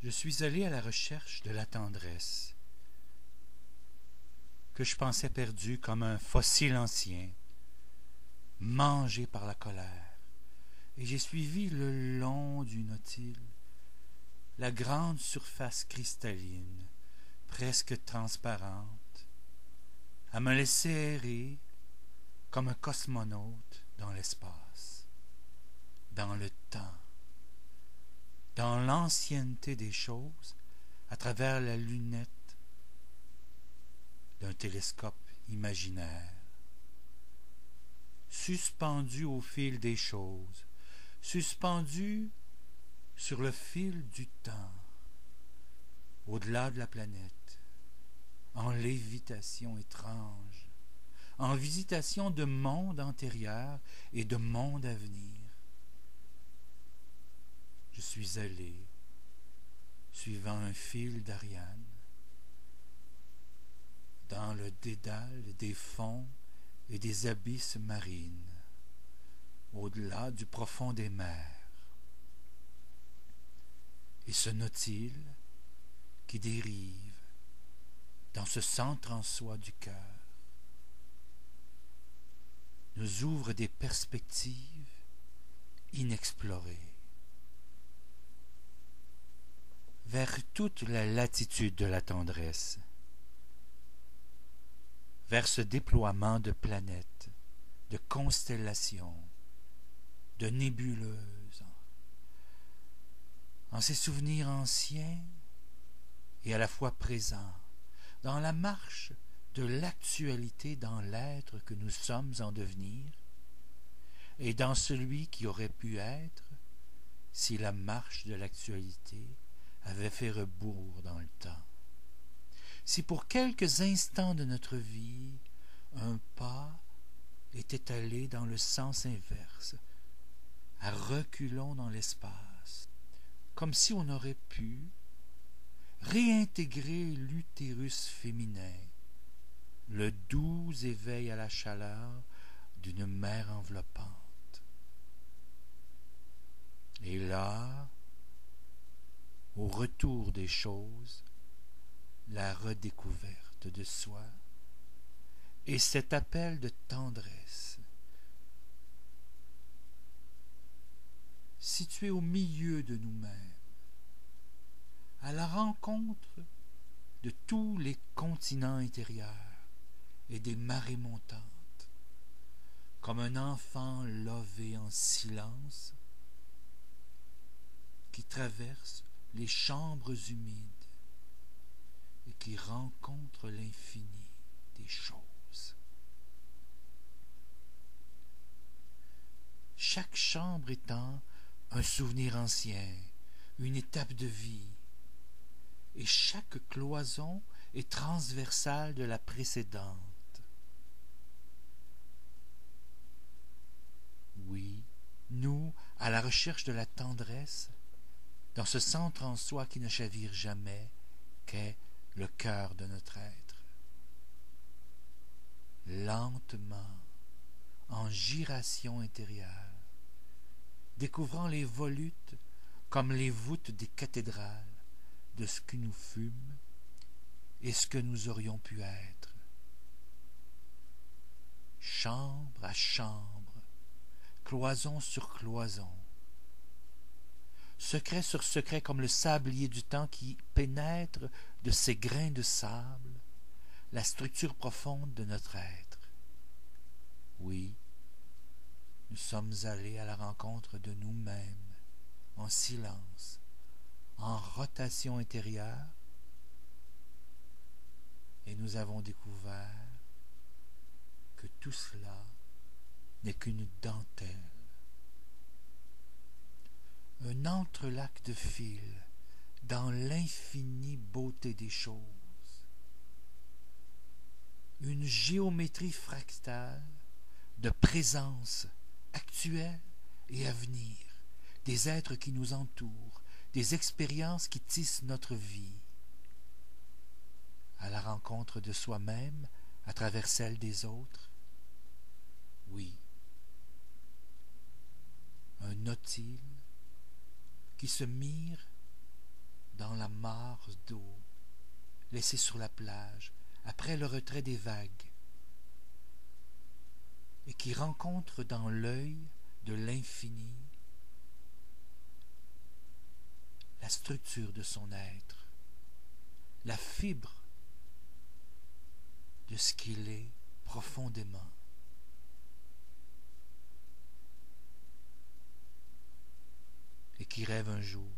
Je suis allé à la recherche de la tendresse, que je pensais perdue comme un fossile ancien, mangé par la colère, et j'ai suivi le long du Nautile, la grande surface cristalline, presque transparente, à me laisser errer comme un cosmonaute dans l'espace, dans le temps, dans l'ancienneté des choses, à travers la lunette d'un télescope imaginaire, suspendu au fil des choses, suspendu sur le fil du temps, au-delà de la planète, en lévitation étrange, en visitation de mondes antérieurs et de mondes à venir. Je suis allé, suivant un fil d'Ariane, dans le dédale des fonds et des abysses marines, au-delà du profond des mers. Et ce nautile qui dérive dans ce centre en soi du cœur nous ouvre des perspectives inexplorées vers toute la latitude de la tendresse, vers ce déploiement de planètes, de constellations, de nébuleuses, en ces souvenirs anciens et à la fois présents, dans la marche de l'actualité dans l'être que nous sommes en devenir, et dans celui qui aurait pu être si la marche de l'actualité avait fait rebours dans le temps. Si pour quelques instants de notre vie, un pas était allé dans le sens inverse, à reculons dans l'espace, comme si on aurait pu réintégrer l'utérus féminin, le doux éveil à la chaleur d'une mer enveloppante. Et là, au retour des choses, la redécouverte de soi et cet appel de tendresse, situé au milieu de nous-mêmes, à la rencontre de tous les continents intérieurs et des marées montantes, comme un enfant lové en silence qui traverse les chambres humides et qui rencontre l'infini des choses. Chaque chambre étant un souvenir ancien, une étape de vie, et chaque cloison est transversale de la précédente. Oui, nous, à la recherche de la tendresse, dans ce centre en soi qui ne chavire jamais, qu'est le cœur de notre être. Lentement, en giration intérieure, découvrant les volutes comme les voûtes des cathédrales de ce que nous fûmes et ce que nous aurions pu être. Chambre à chambre, cloison sur cloison, secret sur secret comme le sablier du temps qui pénètre de ses grains de sable la structure profonde de notre être. Oui, nous sommes allés à la rencontre de nous-mêmes, en silence, en rotation intérieure, et nous avons découvert que tout cela n'est qu'une dentelle, un entrelac de fils dans l'infinie beauté des choses, une géométrie fractale de présence actuelle et à venir, des êtres qui nous entourent, des expériences qui tissent notre vie, à la rencontre de soi-même à travers celle des autres. Oui, un nautile qui se mire dans la mare d'eau laissée sur la plage après le retrait des vagues, et qui rencontre dans l'œil de l'infini la structure de son être, la fibre de ce qu'il est profondément. Et qui rêve un jour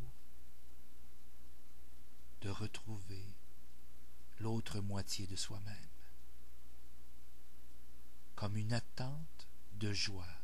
de retrouver l'autre moitié de soi-même, comme une attente de joie